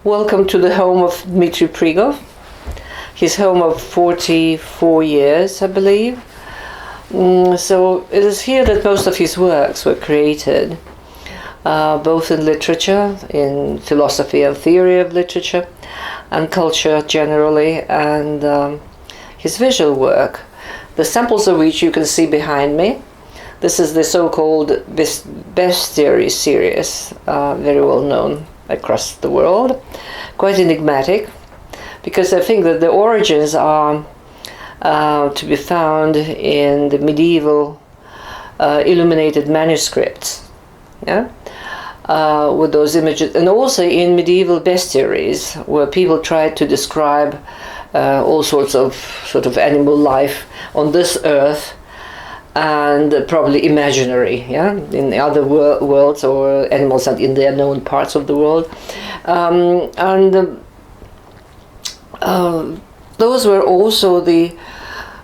Welcome to the home of Dmitry Prigov, his home of 44 years, I believe. So it is here that most of his works were created, both in literature, in philosophy and theory of literature, and culture generally, and his visual work, the samples of which you can see behind me. This is the so-called bestiary series, very well known across the world, quite enigmatic, because I think that the origins are to be found in the medieval illuminated manuscripts, yeah, with those images, and also in medieval bestiaries where people tried to describe all sorts of sort of animal life on this earth, and probably imaginary, yeah, in the other worlds, or animals in the unknown parts of the world, those were also the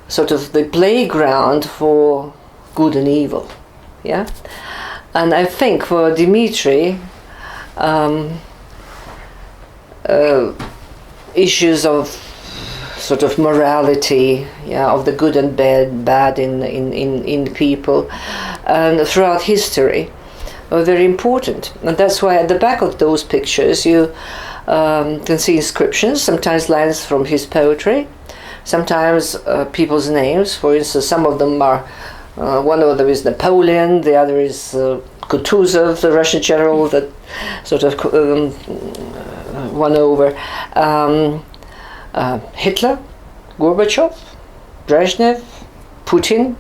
sort of the playground for good and evil, yeah. And I think for Dmitry, issues of sort of morality, yeah, of the good and bad in people, and throughout history, are very important. And that's why at the back of those pictures you can see inscriptions, sometimes lines from his poetry, sometimes people's names. For instance, some of them are, one of them is Napoleon, the other is Kutuzov, the Russian general that sort of won over Hitler, Gorbachev, Brezhnev, Putin,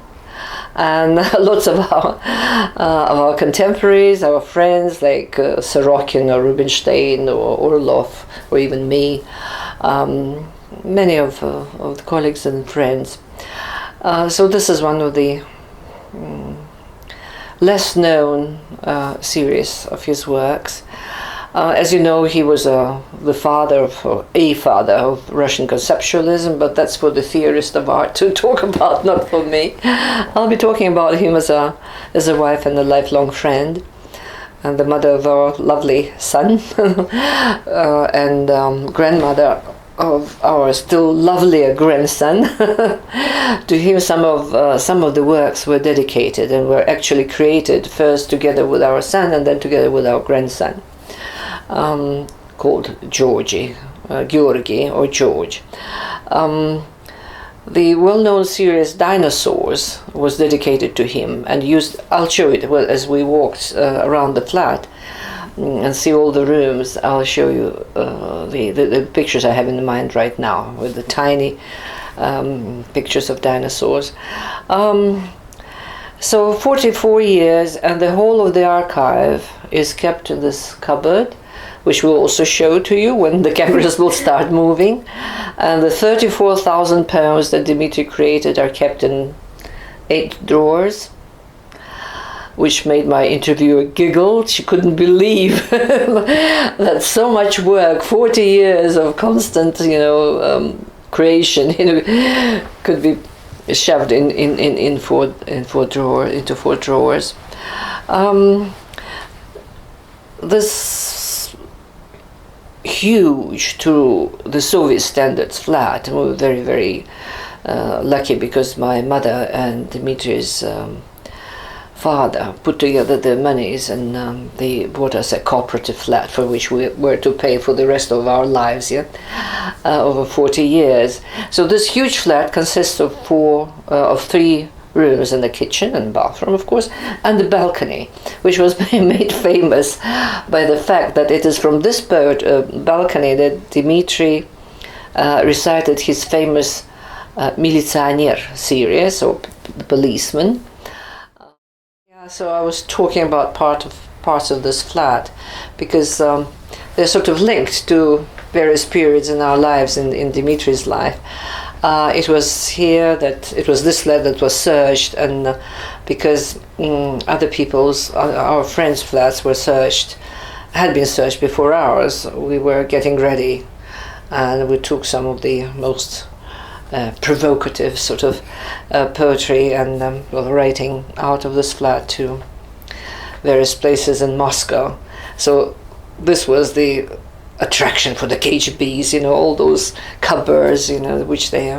and lots of our contemporaries, our friends like Sorokin or Rubinstein or Orlov, or even me, many of the colleagues and friends. So this is one of the less known series of his works. As you know, he was the father of Russian Conceptualism, but that's for the theorist of art to talk about, not for me. I'll be talking about him as a wife and a lifelong friend, and the mother of our lovely son, and grandmother of our still lovelier grandson. To him, some of the works were dedicated and were actually created first together with our son and then together with our grandson. Called Georgi or George. The well-known series Dinosaurs was dedicated to him and used. I'll show it as we walked around the flat and see all the rooms. I'll show you the pictures I have in mind right now with the tiny pictures of dinosaurs. So 44 years, and the whole of the archive is kept in this cupboard, which we'll also show to you when the cameras will start moving. And the 34,000 poems that Dmitry created are kept in 8 drawers, which made my interviewer giggle. She couldn't believe that so much work, 40 years of constant, creation, could be shoved into 4 drawers. This huge, to the Soviet standards, flat. We were very, very lucky because my mother and Dmitry's father put together their monies, and they bought us a cooperative flat for which we were to pay for the rest of our lives, over 40 years. So this huge flat consists of 3 rooms and a kitchen and bathroom, of course, and the balcony, which was made famous by the fact that it is from this balcony that Dmitry recited his famous Militsioner series, or policeman. So I was talking about parts of this flat because they're sort of linked to various periods in our lives, in Dmitry's life. It was here that it was this flat that was searched, and because other people's, our friends' flats were searched, had been searched before ours, we were getting ready, and we took some of the most provocative sort of poetry and writing out of this flat to various places in Moscow. So this was the attraction for the KGBs, you know, all those cupboards, you know, which they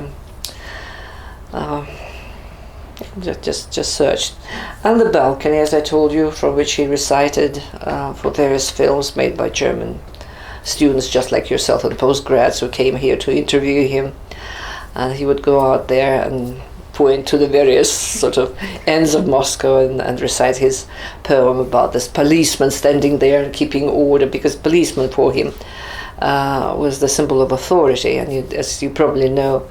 just searched. And the balcony, as I told you, from which he recited for various films made by German students just like yourself and postgrads who came here to interview him. And he would go out there and point to the various sort of ends of Moscow and recite his poem about this policeman standing there and keeping order, because policeman for him was the symbol of authority. And as you probably know,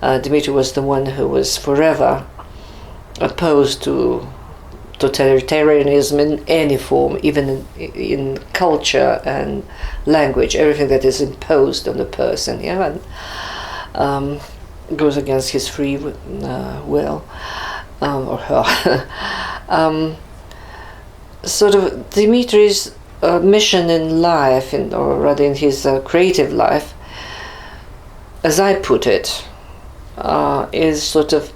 Dmitry was the one who was forever opposed to totalitarianism in any form, even in culture and language, everything that is imposed on the person, yeah, and goes against his free will, or her. Sort of Dmitry's mission in life, or rather in his creative life, as I put it, is sort of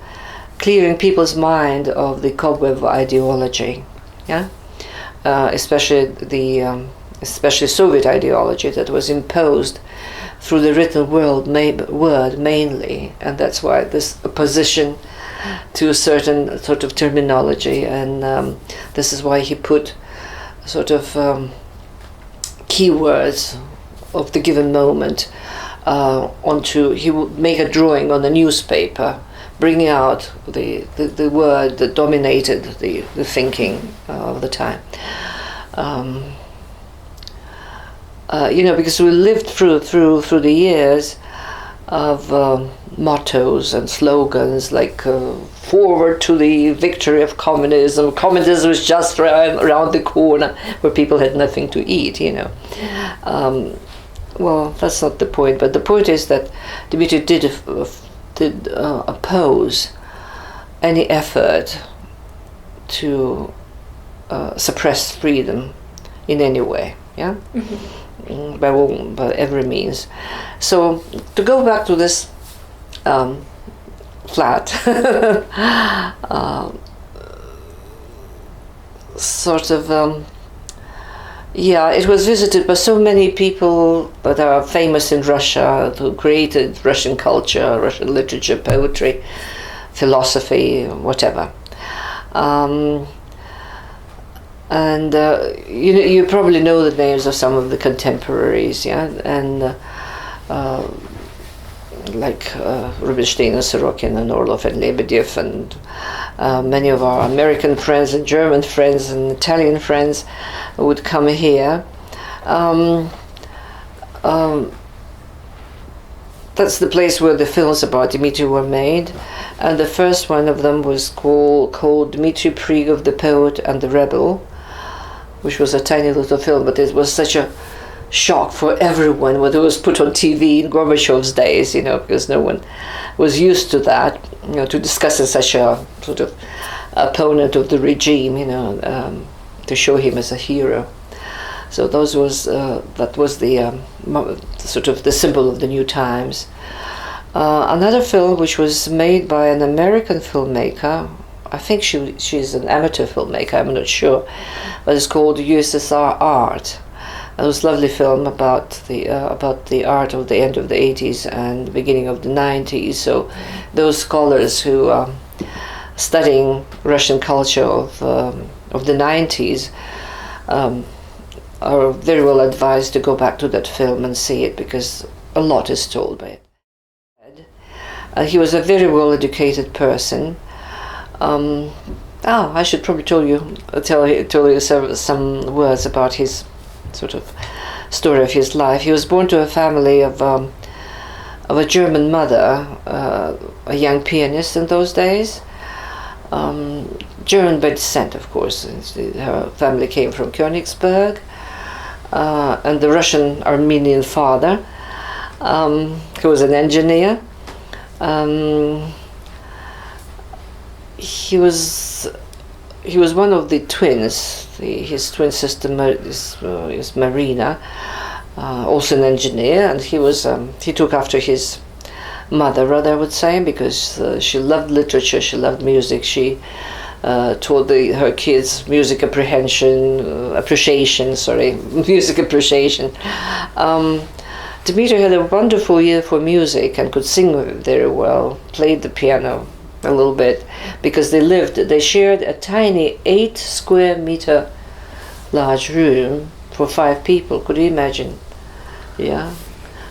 clearing people's mind of the cobweb of ideology, yeah, especially Soviet ideology that was imposed through the written word mainly, and that's why this opposition to a certain sort of terminology, and this is why he put sort of keywords of the given moment onto. He would make a drawing on a newspaper, bringing out the word that dominated the thinking of the time. You know, because we lived through the years of mottos and slogans like "forward to the victory of communism." Communism was just around the corner, where people had nothing to eat. You know, well, that's not the point. But the point is that Dmitry did oppose any effort to suppress freedom in any way. Yeah. Mm-hmm. By every means. So to go back to this flat, sort of, yeah, it was visited by so many people that are famous in Russia, who created Russian culture, Russian literature, poetry, philosophy, whatever. And you probably know the names of some of the contemporaries, yeah, and like Rubinstein and Sorokin and Orlov and Lebedev, and many of our American friends and German friends and Italian friends would come here. That's the place where the films about Dmitry were made, and the first one of them was called Dmitry Prigov, the Poet and the Rebel, which was a tiny little film, but it was such a shock for everyone when it was put on TV in Gorbachev's days, you know, because no one was used to that, you know, to discussing such a sort of opponent of the regime, you know, to show him as a hero. So that was the sort of the symbol of the new times. Another film which was made by an American filmmaker, I think she's an amateur filmmaker, I'm not sure, but it's called USSR Art. It was a lovely film about the art of the end of the 80s and the beginning of the 90s. So those scholars who are studying Russian culture of the 90s are very well advised to go back to that film and see it, because a lot is told by it. He was a very well educated person. I should probably tell you some words about his sort of story of his life. He was born to a family of a German mother, a young pianist in those days. German by descent, of course. Her family came from Königsberg, and the Russian Armenian father, who was an engineer. He was one of the twins. His twin sister is Marina, also an engineer, and he took after his mother, rather, I would say, because she loved literature, she loved music. She taught her kids music appreciation. Music appreciation. Dmitry had a wonderful ear for music and could sing very well, played the piano a little bit, because they shared a tiny 8 square meter large room for 5 people. Could you imagine? Yeah,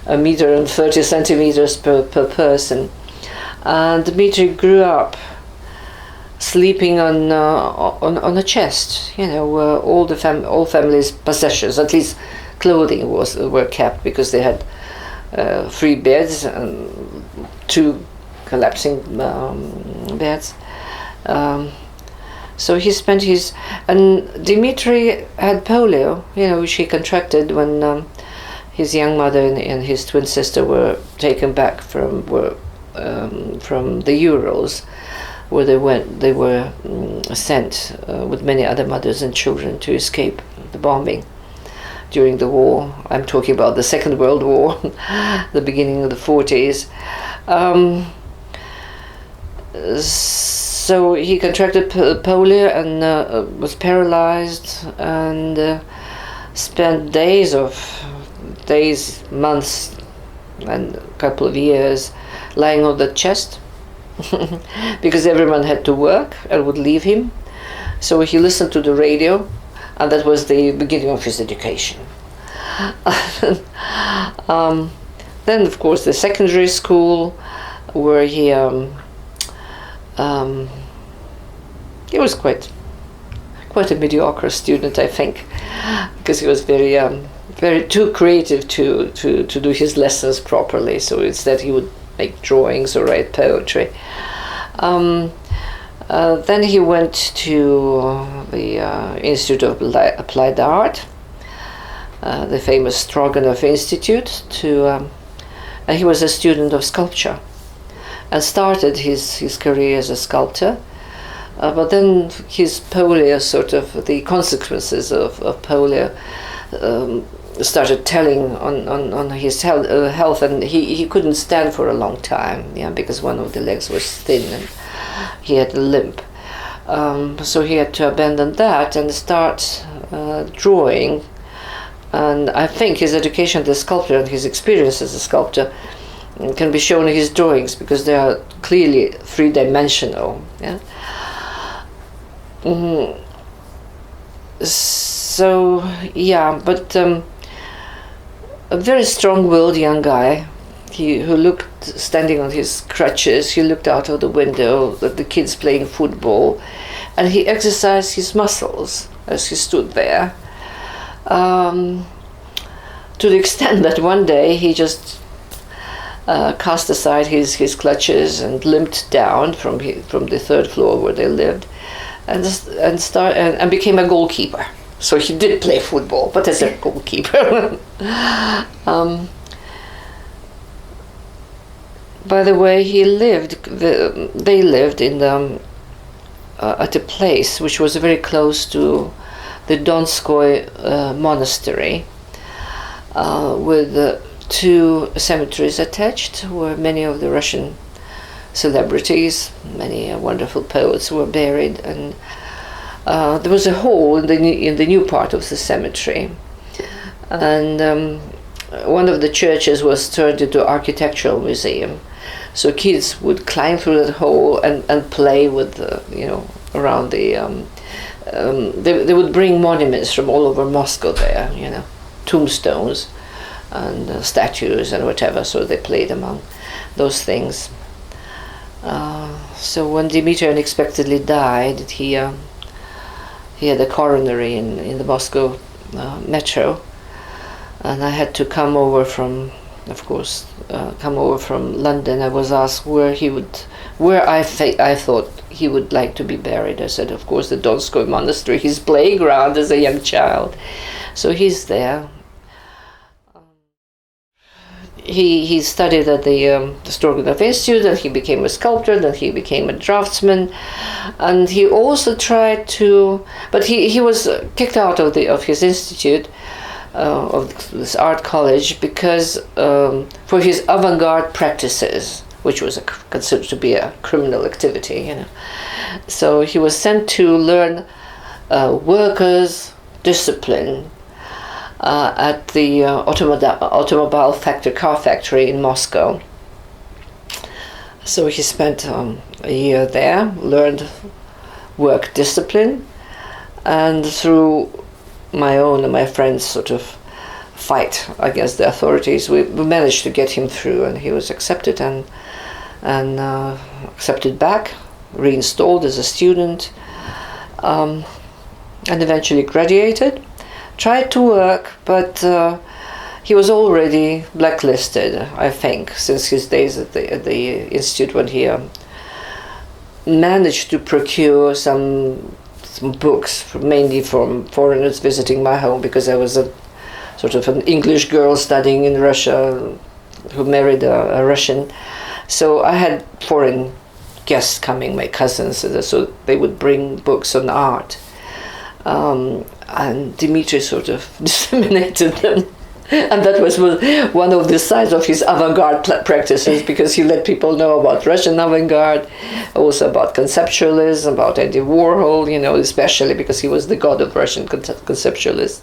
1.30 meters per person. And Dmitry grew up sleeping on a chest, where all families' possessions, at least clothing, were kept, because they had 3 beds and 2 collapsing beds. So he spent and Dmitry had polio, which he contracted when his young mother and his twin sister were taken back from the Urals, where they were sent with many other mothers and children to escape the bombing during the war. I'm talking about the Second World War, the beginning of the 40s. So he contracted polio and was paralyzed, and spent days, months, and a couple of years lying on the chest because everyone had to work and would leave him. So he listened to the radio, and that was the beginning of his education. Then, of course, the secondary school, where he was quite a mediocre student, I think, because he was very too creative to do his lessons properly. So instead he would make drawings or write poetry. Then he went to the Institute of Applied Art, the famous Stroganov Institute, and he was a student of sculpture and started his career as a sculptor. But then his polio, the consequences of polio, started telling on his health, and he couldn't stand for a long time, because one of the legs was thin and he had a limp. So he had to abandon that and start drawing. And I think his education as a sculptor and his experience as a sculptor can be shown in his drawings, because they are clearly 3-dimensional. Yeah. So but a very strong-willed young guy, who looked, standing on his crutches, he looked out of the window at the kids playing football, and he exercised his muscles as he stood there, to the extent that one day he just cast aside his clutches and limped down from the 3rd floor where they lived, and became a goalkeeper. So he did play football, but as a goalkeeper. By the way, they lived in at a place which was very close to the Donskoy monastery, with 2 cemeteries attached, where many of the Russian celebrities, many wonderful poets were buried, and there was a hole in the new part of the cemetery, and one of the churches was turned into architectural museum. So kids would climb through that hole and play with around the. They would bring monuments from all over Moscow there, tombstones and statues and whatever. So they played among those things. So when Dmitry unexpectedly died, he had a coronary in the Moscow metro, and I had to come over from London. I was asked where I thought he would like to be buried. I said, of course, the Donskoy Monastery, his playground as a young child. So he's there. He studied at the Stroganov Institute, and he became a sculptor, then he became a draftsman, and he also tried to, but he was kicked out of his institute, of this art college, because for his avant-garde practices, which was considered to be a criminal activity, So he was sent to learn workers' discipline at the automobile factory, car factory in Moscow. So he spent a year there, learned work discipline, and through my own and my friends' sort of fight against the authorities, we managed to get him through, and he was accepted and accepted back, reinstalled as a student, and eventually graduated. Tried to work, but he was already blacklisted, I think, since his days at the institute, when he managed to procure some books, mainly from foreigners visiting my home, because I was a sort of an English girl studying in Russia who married a Russian. So I had foreign guests coming, my cousins, so they would bring books on art. And Dmitry sort of disseminated them. And that was one of the sides of his avant-garde practices, because he let people know about Russian avant-garde, also about conceptualism, about Andy Warhol, especially because he was the god of Russian conceptualists.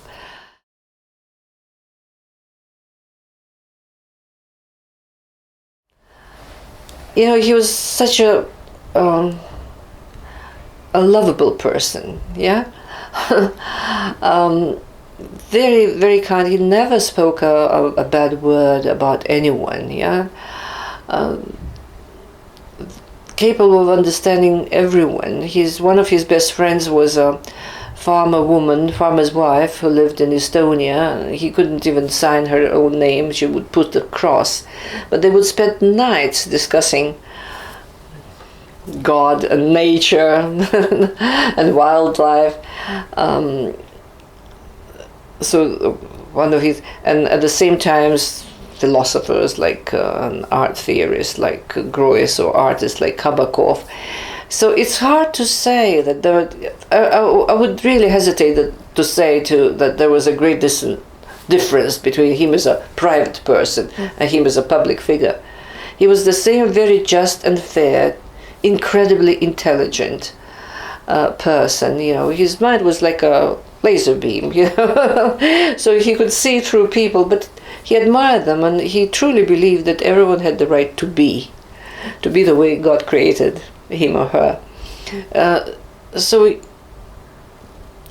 He was such a lovable person, yeah? Very, very kind. He never spoke a bad word about anyone, yeah? Capable of understanding everyone. One of his best friends was a farmer's wife who lived in Estonia. He couldn't even sign her own name. She would put a cross. But they would spend nights discussing God and nature and wildlife. So one of his, and at the same time, philosophers like and art theorists like Groys, or artists like Kabakov. So it's hard to say that I would really hesitate to say that there was a great difference between him as a private person and him as a public figure. He was the same very just and fair, incredibly intelligent person. His mind was like a laser beam, so he could see through people, but he admired them, and he truly believed that everyone had the right to be the way God created him or her. So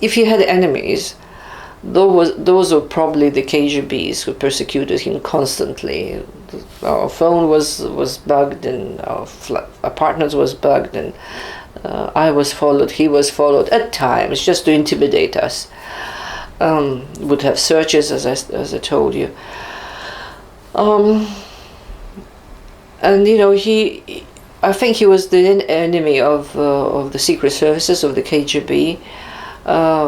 if he had enemies, those were probably the KGBs who persecuted him constantly. Our phone was bugged, and our apartment was bugged, and I was followed, he was followed at times, just to intimidate us. Would have searches, as I told you. And I think he was the enemy of the secret services, of the KGB,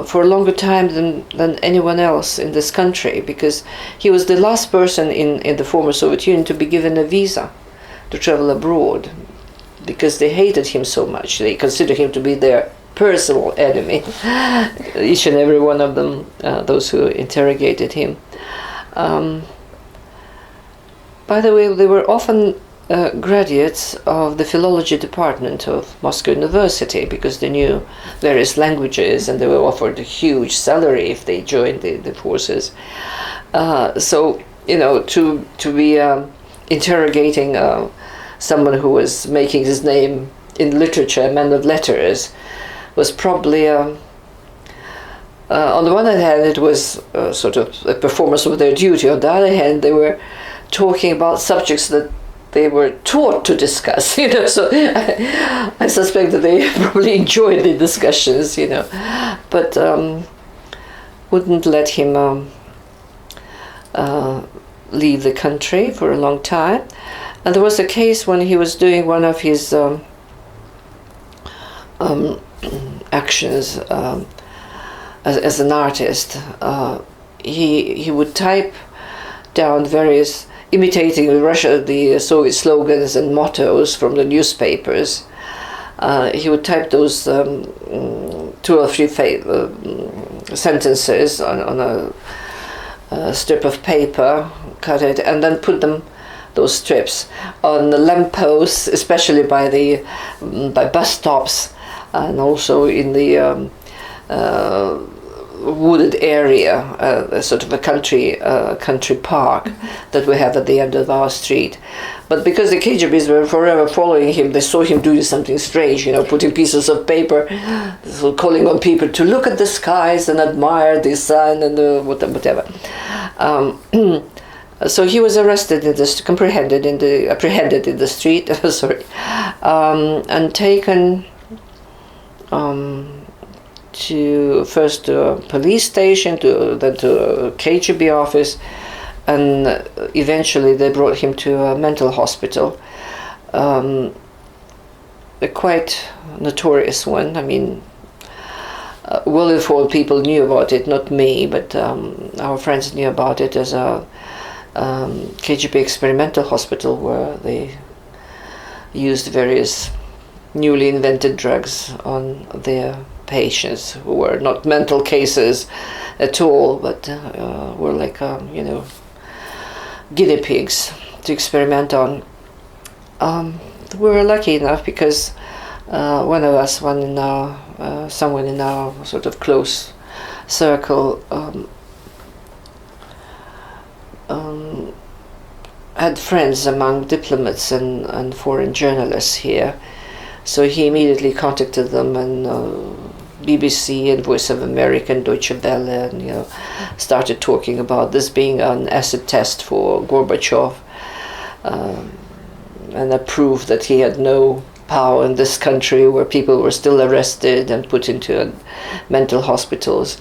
for a longer time than anyone else in this country, because he was the last person in the former Soviet Union to be given a visa to travel abroad, because they hated him so much. They considered him to be their personal enemy, each and every one of them, those who interrogated him. By the way, they were often graduates of the philology department of Moscow University, because they knew various languages and they were offered a huge salary if they joined the forces. So, to be interrogating someone who was making his name in literature, a man of letters, was probably, on the one hand, it was sort of a performance of their duty. On the other hand, they were talking about subjects that they were taught to discuss, so I suspect that they probably enjoyed the discussions, but wouldn't let him leave the country for a long time. And there was a case when he was doing one of his actions as an artist. He would type down various, imitating the Soviet slogans and mottos from the newspapers. He would type those 2 or 3 sentences on a strip of paper, cut it, and then put those strips on the lampposts, especially by bus stops, and also in the wooded area, a sort of a country park that we have at the end of our street. But because the KGBs were forever following him, they saw him doing something strange, putting pieces of paper, so calling on people to look at the skies and admire the sun and whatever. So he was arrested apprehended in the street, sorry, and taken to first to a police station, then to a KGB office, and eventually they brought him to a mental hospital, a quite notorious one. I mean, well-informed people knew about it, not me, but our friends knew about it as a KGB experimental hospital where they used various newly invented drugs on their patients who were not mental cases at all, but were like guinea pigs to experiment on. We were lucky enough because someone in our sort of close circle had friends among diplomats and foreign journalists here, so he immediately contacted them, and BBC and Voice of America and Deutsche Welle, and started talking about this being an acid test for Gorbachev, and a proof that he had no power in this country where people were still arrested and put into mental hospitals.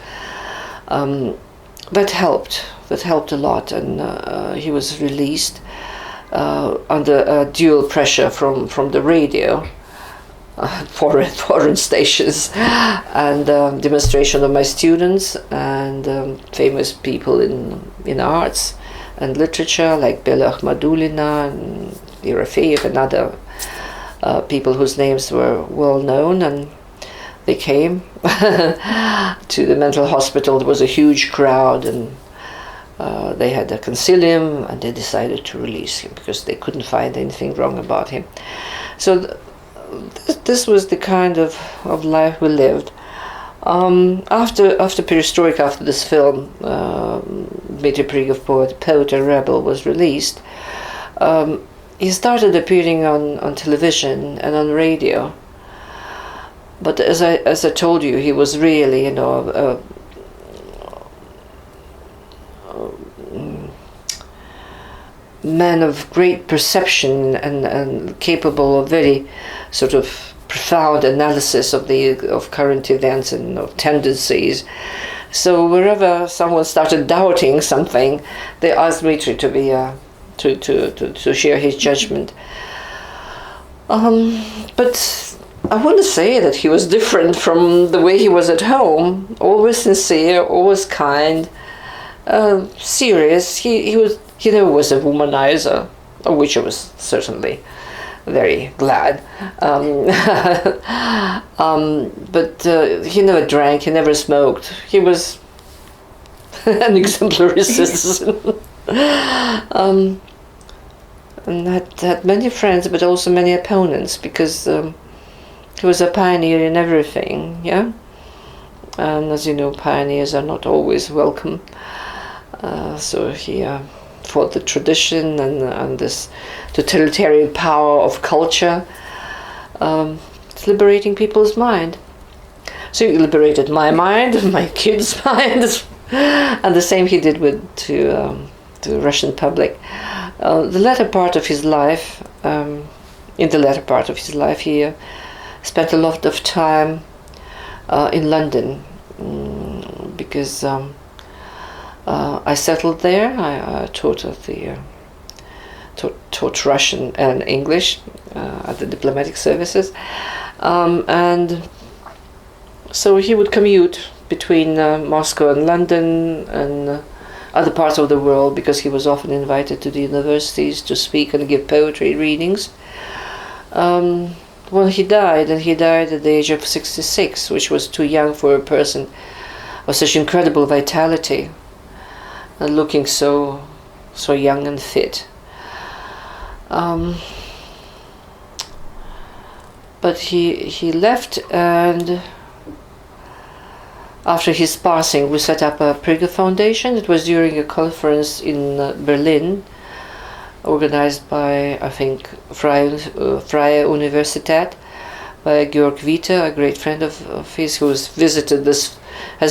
That helped a lot, and he was released under dual pressure from the radio, foreign stations, and demonstration of my students and famous people in arts and literature like Bela Ahmadulina and Yerofeyev and other people whose names were well known, and they came to the mental hospital. There was a huge crowd, and they had a concilium, and they decided to release him because they couldn't find anything wrong about him. So this was the kind of life we lived. After Perestroika, after this film, Dmitry Prigov, poet and rebel, was released, he started appearing on television and on radio. But as I told you, he was really, a man of great perception and capable of very sort of profound analysis of current events and of tendencies. So wherever someone started doubting something, they asked Dmitry to be to share his judgment. But I wouldn't say that he was different from the way he was at home. Always sincere, always kind, serious. He never was a womanizer, of which I was certainly very glad. But he never drank, he never smoked. He was an exemplary citizen. And had many friends, but also many opponents, because he was a pioneer in everything, yeah? And as you know, pioneers are not always welcome. So he fought the tradition and this totalitarian power of culture. It's liberating people's mind. So he liberated my mind, my kids' minds, and the same he did to the Russian public. In the latter part of his life, he spent a lot of time in London because I settled there. I taught taught Russian and English at the diplomatic services, and so he would commute between Moscow and London and other parts of the world, because he was often invited to the universities to speak and give poetry readings. When he died at the age of 66, which was too young for a person of such incredible vitality and looking so young and but but he left, and after his passing we set up a Prigov Foundation. It was during a conference in Berlin, organized by, I think, Freie Universität, by Georg Witte, a great friend of his, who has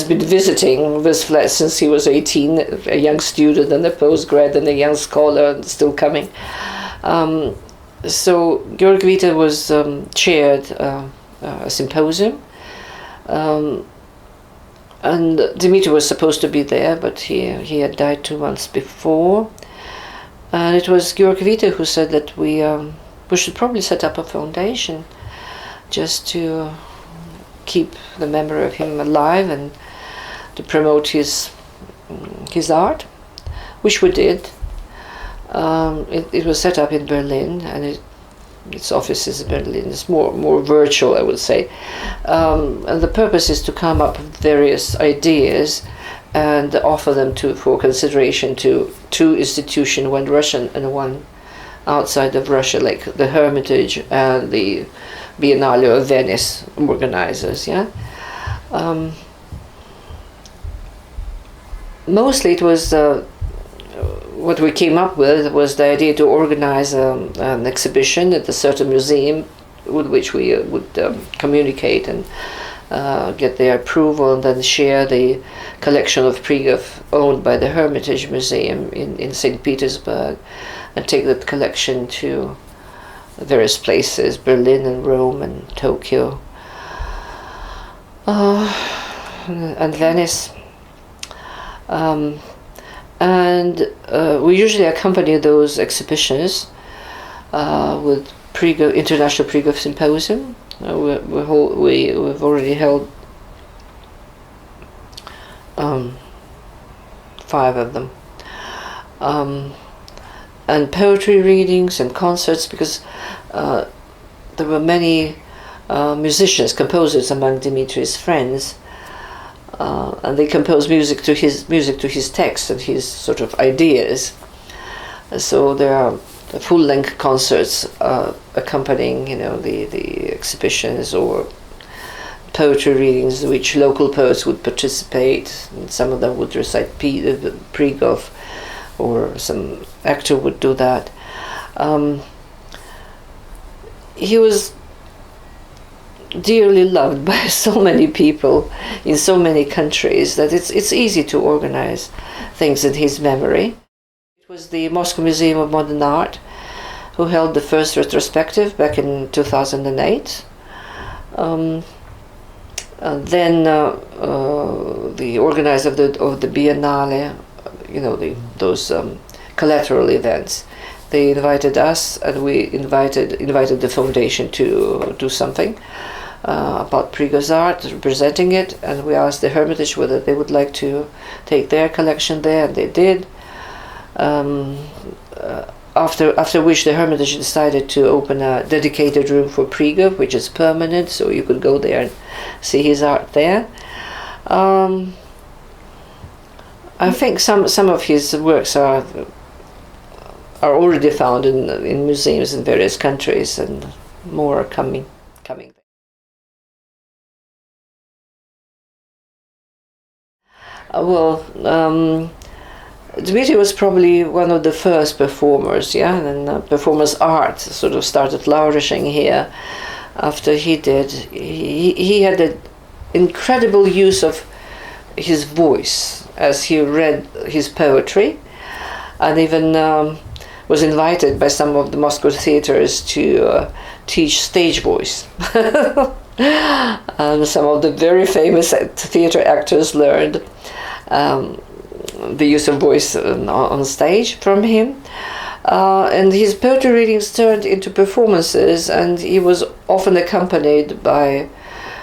been visiting this flat since he was 18, a young student and a postgrad and a young scholar, and still coming. So Georg Witte was chaired a symposium, and Dmitry was supposed to be there, but he had died 2 months before. And it was Georg Witte who said that we should probably set up a foundation just to keep the memory of him alive and to promote his art, which we did. It was set up in Berlin, and its office is in Berlin. It's more virtual, I would say. And the purpose is to come up with various ideas and offer them for consideration to two institutions, one Russian and one outside of Russia, like the Hermitage and the Biennale of Venice organizers. Yeah. Mostly it was what we came up with was the idea to organize an exhibition at a certain museum with which we would communicate and get their approval, and then share the collection of Prigov owned by the Hermitage Museum in St. Petersburg, and take that collection to various places, Berlin and Rome and Tokyo and Venice. And we usually accompany those exhibitions with International Prigov Symposium. We've already held 5 of them. And poetry readings and concerts, because there were many musicians, composers among Dmitry's friends, and they composed music to his texts and his sort of ideas. So there are full-length concerts accompanying, the exhibitions, or poetry readings, which local poets would participate. And some of them would recite Prigov, or some actor would do that. He was dearly loved by so many people in so many countries that it's easy to organize things in his memory. It was the Moscow Museum of Modern Art who held the first retrospective back in 2008. And then the organizer of the Biennale, those collateral events, they invited us, and we invited the foundation to do something about Prigov's art, representing it, and we asked the Hermitage whether they would like to take their collection there, and they did. After which the Hermitage decided to open a dedicated room for Prigov, which is permanent, so you could go there and see his art there. I think some of his works are already found in museums in various countries, and more are coming. Dmitry was probably one of the first performers, and performance art sort of started flourishing here after he did. He had an incredible use of his voice as he read his poetry, and even was invited by some of the Moscow theaters to teach stage voice. And some of the very famous theater actors learned the use of voice on stage from him. And his poetry readings turned into performances, and he was often accompanied by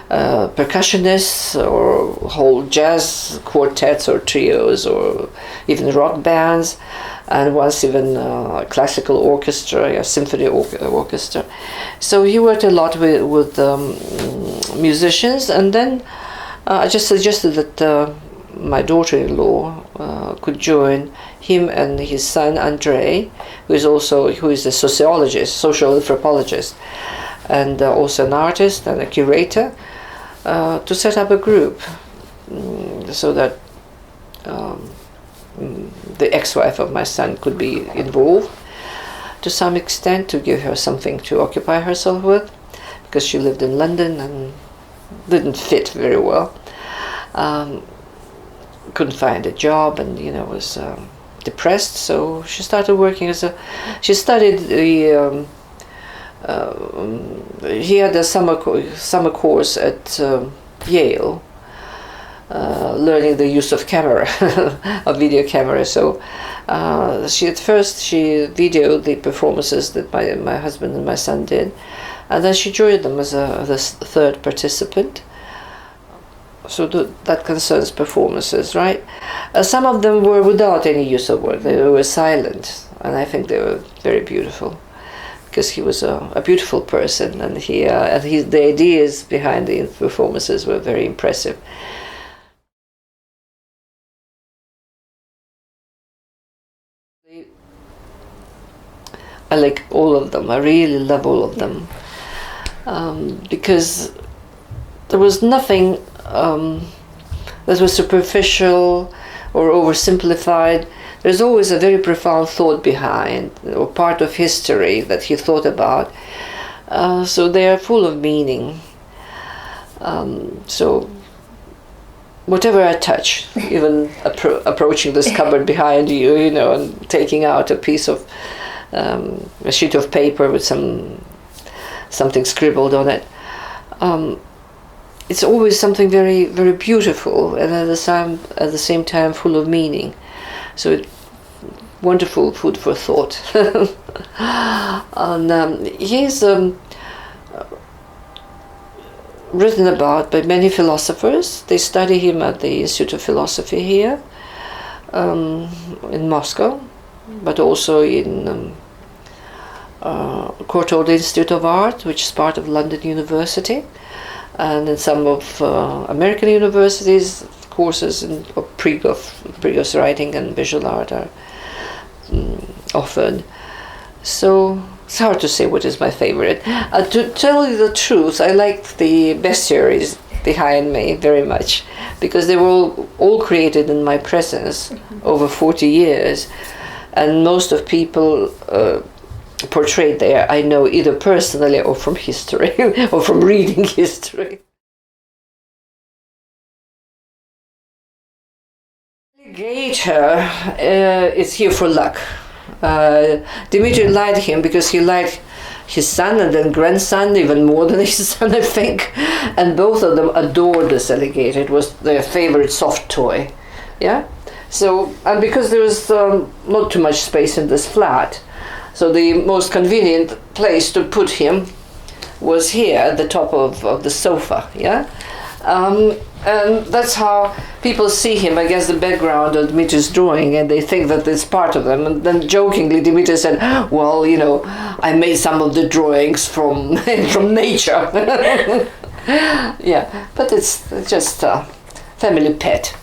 percussionists or whole jazz quartets or trios, or even rock bands, and once even a classical orchestra, a symphony orchestra. So he worked a lot with musicians, and then I just suggested that my daughter-in-law could join him and his son Andrei, who is a sociologist, social anthropologist, and also an artist and a curator, to set up a group, so that the ex-wife of my son could be involved to some extent, to give her something to occupy herself with, because she lived in London and didn't fit very well. Couldn't find a job, and was depressed. So she started working as a. She studied the. He had a summer course at Yale, learning the use of camera, of video camera. So she videoed the performances that my husband and my son did, and then she joined them as a third participant. So that concerns performances, right? Some of them were without any use of words. They were silent, and I think they were very beautiful, because he was a beautiful person, and the ideas behind the performances were very impressive. I like all of them. I really love all of them, because there was nothing that was superficial or oversimplified. There's always a very profound thought behind, or part of history that he thought about. So they are full of meaning. So whatever I touch, even approaching this cupboard behind you, and taking out a piece of a sheet of paper with something scribbled on it. It's always something very, very beautiful, and at the same time full of meaning. So wonderful food for thought. And he's written about by many philosophers. They study him at the Institute of Philosophy here in Moscow, but also in Courtauld Institute of Art, which is part of London University, and in some of American universities, courses of Prigov's writing and visual art are offered. So it's hard to say what is my favorite. To tell you the truth, I like the bestiaries behind me very much, because they were all created in my presence over 40 years, and most of people portrayed there I know either personally or from history or from reading history. Alligator is here for luck. Dmitry liked him because he liked his son and then grandson even more than his son, I think, and both of them adored this alligator. It was their favorite soft toy. Yeah. So, and because there was not too much space in this flat, so the most convenient place to put him was here at the top of the sofa, yeah? And that's how people see him against the background of Dmitry's drawing, and they think that it's part of them. And then jokingly Dmitry said, well, I made some of the drawings from nature. Yeah, but it's just a family pet.